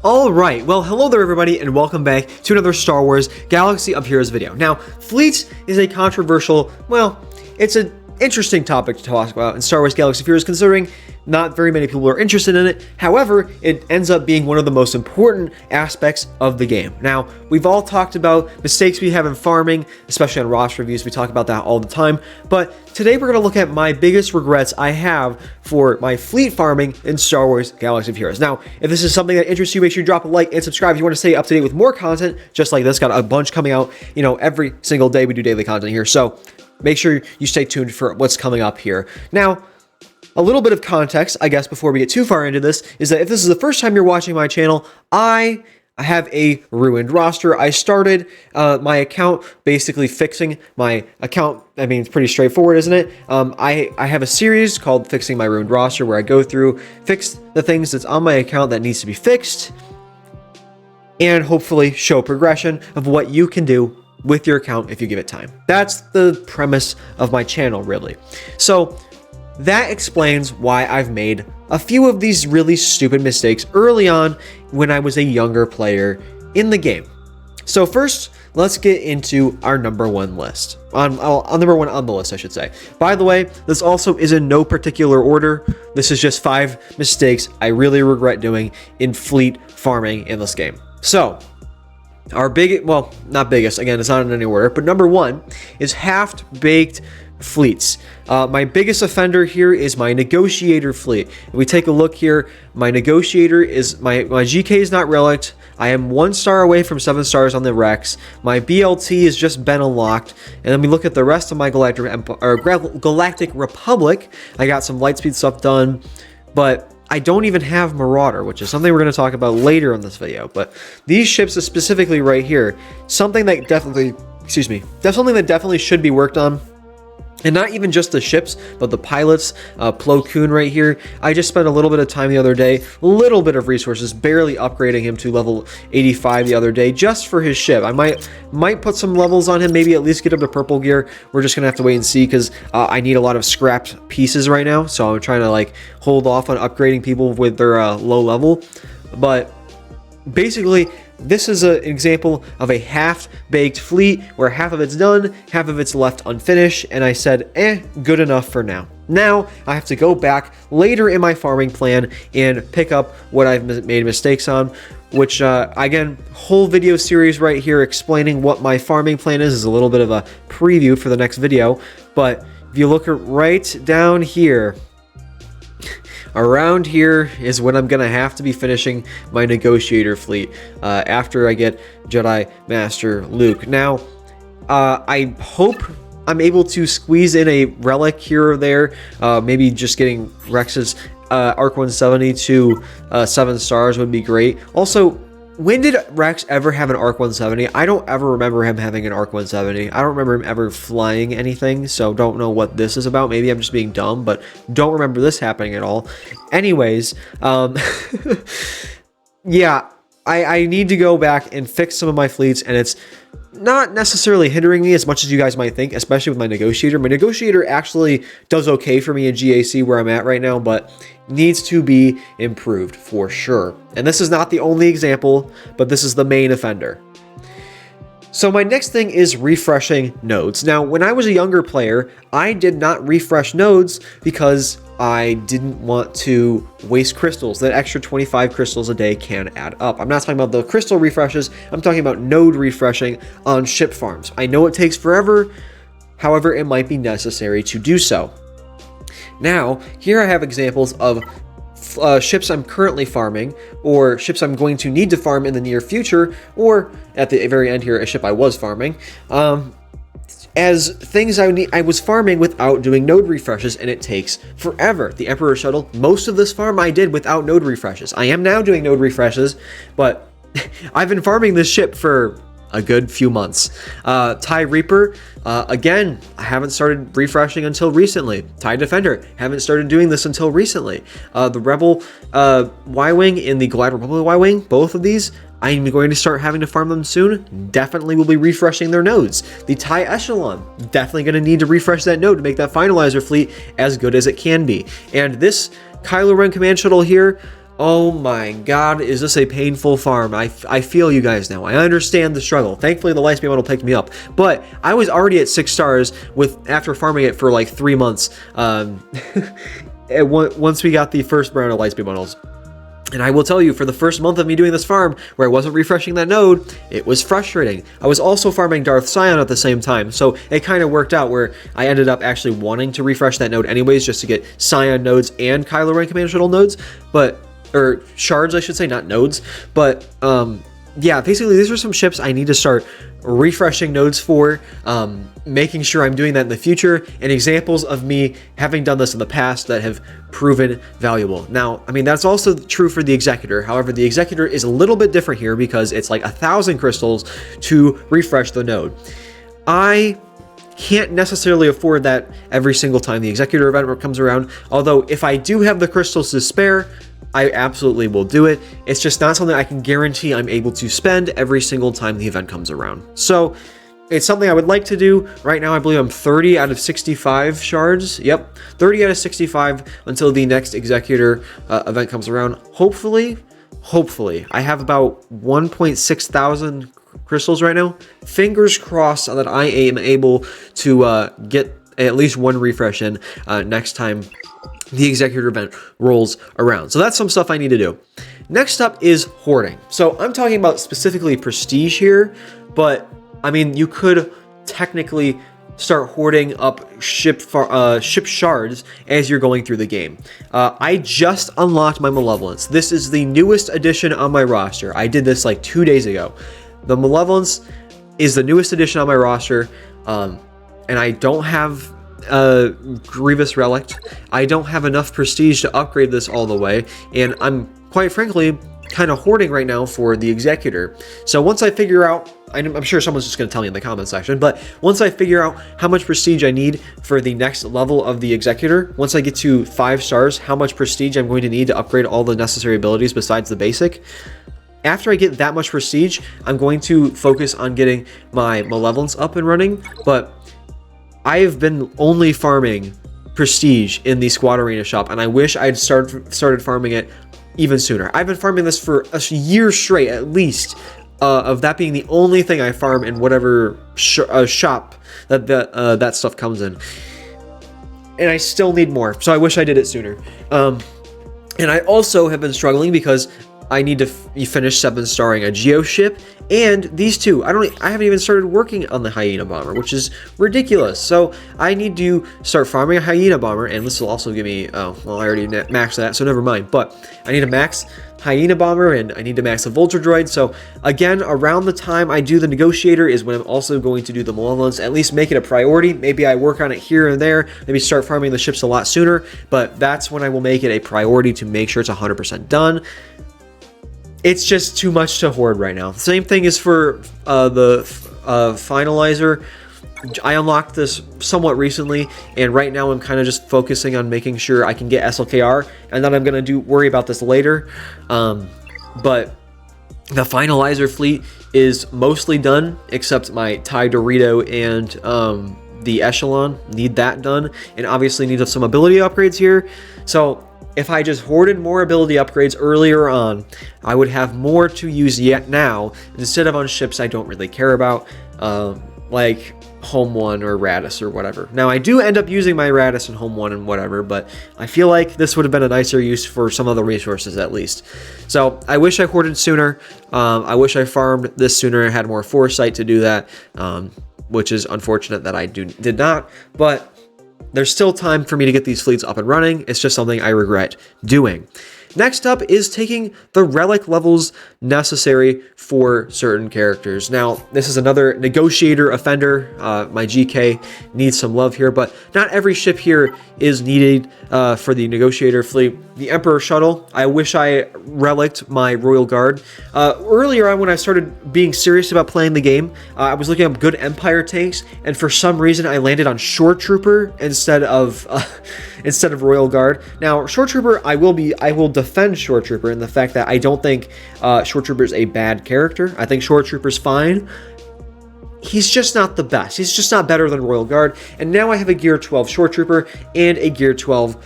Alright, well hello there everybody and welcome back to another Star Wars Galaxy of Heroes video. Now, fleets is a controversial, well, it's an interesting topic to talk about in Star Wars Galaxy of Heroes considering not very many people are interested in it. However, it ends up being one of the most important aspects of the game. Now, we've all talked about mistakes we have in farming, especially on roster reviews. We talk about that all the time. But today we're going to look at my biggest regrets I have for my fleet farming in Star Wars Galaxy of Heroes. Now, if this is something that interests you, make sure you drop a like and subscribe if you want to stay up to date with more content just like this. Got a bunch coming out, every single day we do daily content here. So make sure you stay tuned for what's coming up here. Now, a little bit of context, I guess, before we get too far into this, is that if this is the first time you're watching my channel, I have a ruined roster. I started my account basically fixing my account. I mean, it's pretty straightforward, isn't it? I have a series called Fixing My Ruined Roster where I go through, fix the things that's on my account that needs to be fixed, and hopefully show progression of what you can do with your account if you give it time. That's the premise of my channel, really. So that explains why I've made a few of these really stupid mistakes early on when I was a younger player in the game. So first, let's get into our number one list. Number one on the list, I should say. By the way, this also is in no particular order. This is just 5 mistakes I really regret doing in fleet farming in this game. So, our biggest, well, not biggest, again, it's not in any order, but number 1 is half-baked fleets. My biggest offender here is my negotiator fleet. If we take a look here, my negotiator is, my GK is not relicked. I am 1 star away from 7 stars on the Rex. My BLT has just been unlocked. And then we look at the rest of my Galactic Republic. I got some Lightspeed stuff done, but I don't even have Marauder, which is something we're going to talk about later in this video. But these ships is specifically right here, something that definitely, that's something that definitely should be worked on. And not even just the ships, but the pilots. Plo Koon right here. I just spent a little bit of time the other day, a little bit of resources, barely upgrading him to level 85 the other day, just for his ship. I might put some levels on him, maybe at least get him to purple gear. We're just gonna have to wait and see because I need a lot of scrapped pieces right now, so I'm trying to hold off on upgrading people with their low level. But basically, this is an example of a half-baked fleet where half of it's done, half of it's left unfinished, and I said, good enough for now. Now, I have to go back later in my farming plan and pick up what I've made mistakes on, which, again, whole video series right here explaining what my farming plan is a little bit of a preview for the next video, but if you look right down here, around here is when I'm gonna have to be finishing my negotiator fleet after I get Jedi Master Luke. Now, I hope I'm able to squeeze in a relic here or there, maybe just getting Rex's Arc 170 to 7 stars would be great. Also, when did Rex ever have an Arc 170? I don't ever remember him having an Arc 170. I don't remember him ever flying anything, so don't know what this is about. Maybe I'm just being dumb, but don't remember this happening at all. Anyways, yeah, I need to go back and fix some of my fleets, and it's not necessarily hindering me as much as you guys might think, especially with my negotiator. My negotiator actually does okay for me in GAC where I'm at right now, but needs to be improved for sure. And this is not the only example, but this is the main offender. So my next thing is refreshing nodes. Now, when I was a younger player, I did not refresh nodes because I didn't want to waste crystals. That extra 25 crystals a day can add up. I'm not talking about the crystal refreshes, I'm talking about node refreshing on ship farms. I know it takes forever, however, it might be necessary to do so. Now, here I have examples of ships I'm currently farming, or ships I'm going to need to farm in the near future, or at the very end here, a ship I was farming, as things I was farming without doing node refreshes, and it takes forever. The Emperor Shuttle, most of this farm I did without node refreshes. I am now doing node refreshes, but I've been farming this ship for a good few months. TIE Reaper, again, I haven't started refreshing until recently. TIE Defender, haven't started doing this until recently. The Rebel Y-Wing and the Galactic Republic Y-Wing, both of these, I'm going to start having to farm them soon. Definitely will be refreshing their nodes. The TIE Echelon, definitely going to need to refresh that node to make that finalizer fleet as good as it can be. And this Kylo Ren command shuttle here, Oh my god, is this a painful farm? I feel you guys now. I understand the struggle. Thankfully, the Lightspeed model picked me up. But I was already at 6 stars after farming it for like 3 months. Once we got the first round of Lightspeed models. And I will tell you, for the first month of me doing this farm, where I wasn't refreshing that node, it was frustrating. I was also farming Darth Sion at the same time, so it kind of worked out where I ended up actually wanting to refresh that node anyways, just to get Sion nodes and Kylo Ren Command Shuttle nodes, or shards, I should say, not nodes. But yeah, basically these are some ships I need to start refreshing nodes for, making sure I'm doing that in the future, and examples of me having done this in the past that have proven valuable. Now, I mean, that's also true for the Executor. However, the Executor is a little bit different here because it's like 1,000 crystals to refresh the node. I can't necessarily afford that every single time the Executor event comes around, although if I do have the crystals to spare, I absolutely will do it. It's just not something I can guarantee I'm able to spend every single time the event comes around. So it's something I would like to do. Right now, I believe I'm 30 out of 65 shards. Yep, 30 out of 65 until the next Executor event comes around. Hopefully, I have about 1.6 thousand crystals right now. Fingers crossed that I am able to get at least one refresh in next time the Executor event rolls around. So that's some stuff I need to do. Next up is hoarding. So I'm talking about specifically prestige here, but I mean, you could technically start hoarding up ship shards as you're going through the game. I just unlocked my Malevolence. This is the newest addition on my roster. I did this like 2 days ago. The Malevolence is the newest addition on my roster, and I don't have Grievous Relic. I don't have enough prestige to upgrade this all the way, and I'm quite frankly kind of hoarding right now for the Executor. So once I figure out, I'm sure someone's just going to tell me in the comment section, but once I figure out how much prestige I need for the next level of the Executor, once I get to 5 stars, how much prestige I'm going to need to upgrade all the necessary abilities besides the basic. After I get that much prestige, I'm going to focus on getting my Malevolence up and running, but I have been only farming prestige in the Squad Arena shop, and I wish I'd started farming it even sooner. I've been farming this for a year straight, at least, of that being the only thing I farm in whatever shop that stuff comes in. And I still need more, so I wish I did it sooner. And I also have been struggling because I need to finish 7-starring a Geo ship, and these two, I haven't even started working on the Hyena Bomber, which is ridiculous. So I need to start farming a Hyena Bomber, and this will also give me, oh, well, I already maxed that, so never mind. But I need to max Hyena Bomber, and I need to max the Vulture Droid. So again, around the time I do the Negotiator is when I'm also going to do the Malevolence, at least make it a priority. Maybe I work on it here and there, maybe start farming the ships a lot sooner, but that's when I will make it a priority to make sure it's 100% done. It's just too much to hoard right now. The same thing is for the Finalizer. I unlocked this somewhat recently, and right now I'm kind of just focusing on making sure I can get SLKR, and then I'm going to worry about this later. But the Finalizer fleet is mostly done, except my TIE Dorito and the Echelon need that done, and obviously need some ability upgrades here. So if I just hoarded more ability upgrades earlier on, I would have more to use yet now, instead of on ships I don't really care about, like Home 1 or Radis or whatever. Now, I do end up using my Radis and Home 1 and whatever, but I feel like this would have been a nicer use for some other resources at least. So I wish I hoarded sooner. I wish I farmed this sooner and had more foresight to do that, which is unfortunate that I did not, but there's still time for me to get these fleets up and running. It's just something I regret doing. Next up is taking the relic levels necessary for certain characters. Now, this is another Negotiator offender. My GK needs some love here, but not every ship here is needed for the Negotiator fleet. The Emperor Shuttle, I wish I relicked my Royal Guard. Earlier on, when I started being serious about playing the game, I was looking up good Empire tanks, and for some reason I landed on Shore Trooper instead of Royal Guard. Now, Shore Trooper, I will defend Shore Trooper in the fact that I don't think Shore Trooper is a bad character. I think Shore Trooper's fine. He's just not the best. He's just not better than Royal Guard. And now I have a Gear 12 Shore Trooper and a Gear 12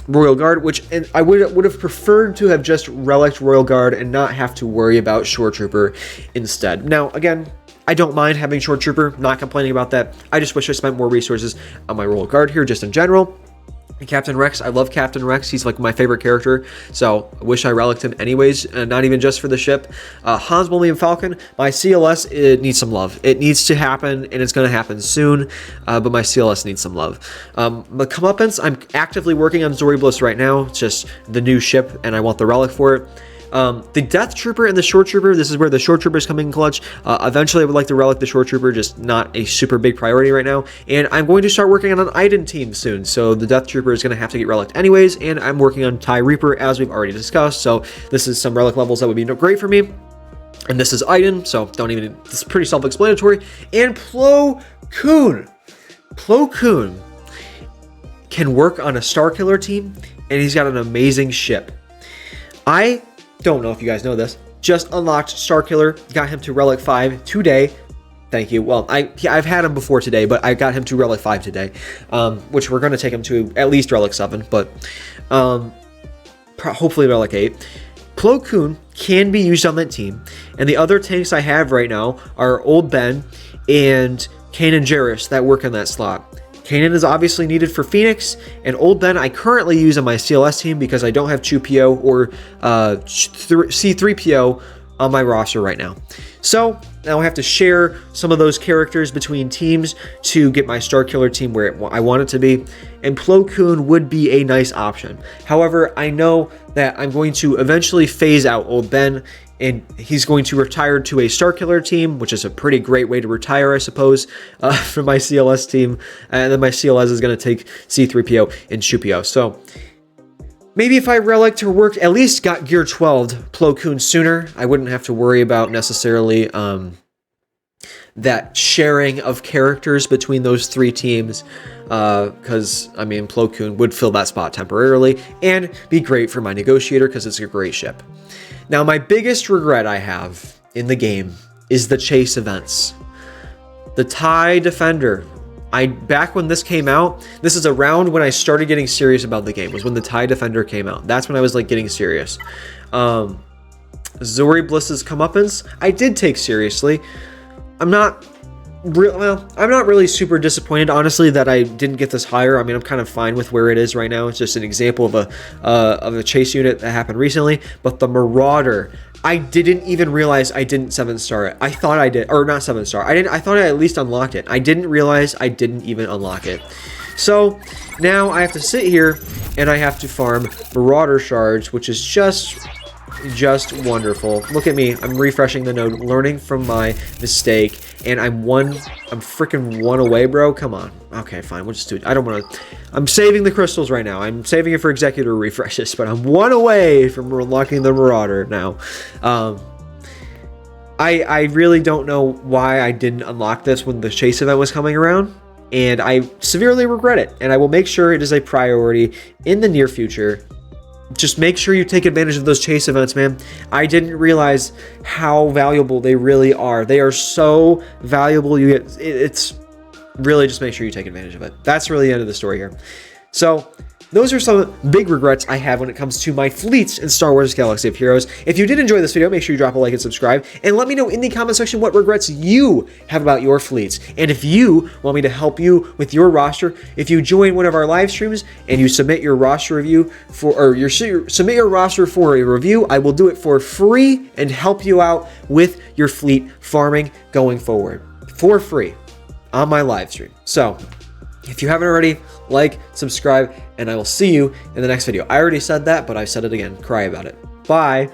Royal Guard, and I would have preferred to have just reliced Royal Guard and not have to worry about Shore Trooper instead. Now, again, I don't mind having Shore Trooper, not complaining about that. I just wish I spent more resources on my Royal Guard here, just in general. And Captain Rex, I love Captain Rex. He's like my favorite character, so I wish I relicked him anyways, not even just for the ship. Hans, Millennium Falcon, my CLS, it needs some love. It needs to happen, and it's going to happen soon, but my CLS needs some love. The comeuppance, I'm actively working on Zori Bliss right now. It's just the new ship, and I want the relic for it. The Death Trooper and the Shore Trooper, this is where the Shore Trooper is coming in clutch. Eventually I would like to relic the Shore Trooper, just not a super big priority right now. And I'm going to start working on an Iden team soon, so the Death Trooper is going to have to get relicked anyways, and I'm working on TIE Reaper as we've already discussed, so this is some relic levels that would be great for me. And this is Iden, so this is pretty self-explanatory. And Plo Koon. Plo Koon can work on a Starkiller team, and he's got an amazing ship. I don't know if you guys know this, just unlocked Starkiller, got him to Relic 5 today. Thank you. Well, I've had him before today, but I got him to Relic 5 today, which we're going to take him to at least Relic 7, but hopefully Relic 8. Plo Koon can be used on that team, and the other tanks I have right now are Old Ben and Kanan Jarrus that work in that slot. Kanan is obviously needed for Phoenix, and Old Ben I currently use on my CLS team because I don't have 2PO or C3PO on my roster right now. So now I have to share some of those characters between teams to get my Starkiller team where I want it to be, and Plo Koon would be a nice option. However, I know that I'm going to eventually phase out Old Ben, and he's going to retire to a Starkiller team, which is a pretty great way to retire, I suppose, from my CLS team. And then my CLS is going to take C3PO and 2PO. So maybe if I relic to work, at least got Gear 12 Plo Koon sooner, I wouldn't have to worry about necessarily that sharing of characters between those three teams. Because, I mean, Plo Koon would fill that spot temporarily and be great for my Negotiator because it's a great ship. Now, my biggest regret I have in the game is the chase events. The TIE Defender. Back when this came out, this is around when I started getting serious about the game, was when the TIE Defender came out. That's when I was like getting serious. Zori Bliss's comeuppance, I did take seriously. I'm not really super disappointed, honestly, that I didn't get this higher. I mean, I'm kind of fine with where it is right now. It's just an example of a chase unit that happened recently. But the Marauder, I didn't even realize I didn't 7-star it. I thought I did, or not 7-star. I thought I at least unlocked it. I didn't realize I didn't even unlock it. So now I have to sit here and I have to farm Marauder shards, which is just wonderful. Look at me. I'm refreshing the node, learning from my mistake, and I'm freaking one away, bro. Come on. Okay, fine. We'll just do it. I don't want to. I'm saving the crystals right now. I'm saving it for executor refreshes, but I'm one away from unlocking the Marauder now. I really don't know why I didn't unlock this when the chase event was coming around, and I severely regret it, and I will make sure it is a priority in the near future. Just make sure you take advantage of those chase events, man. I didn't realize how valuable they really are. They are so valuable. It's really, just make sure you take advantage of it. That's really the end of the story here. So those are some big regrets I have when it comes to my fleets in Star Wars Galaxy of Heroes. If you did enjoy this video, make sure you drop a like and subscribe, and let me know in the comment section what regrets you have about your fleets. And if you want me to help you with your roster, if you join one of our live streams and you submit your roster review submit your roster for a review, I will do it for free and help you out with your fleet farming going forward for free on my live stream. So if you haven't already, like, subscribe, and I will see you in the next video. I already said that, but I said it again. Cry about it. Bye.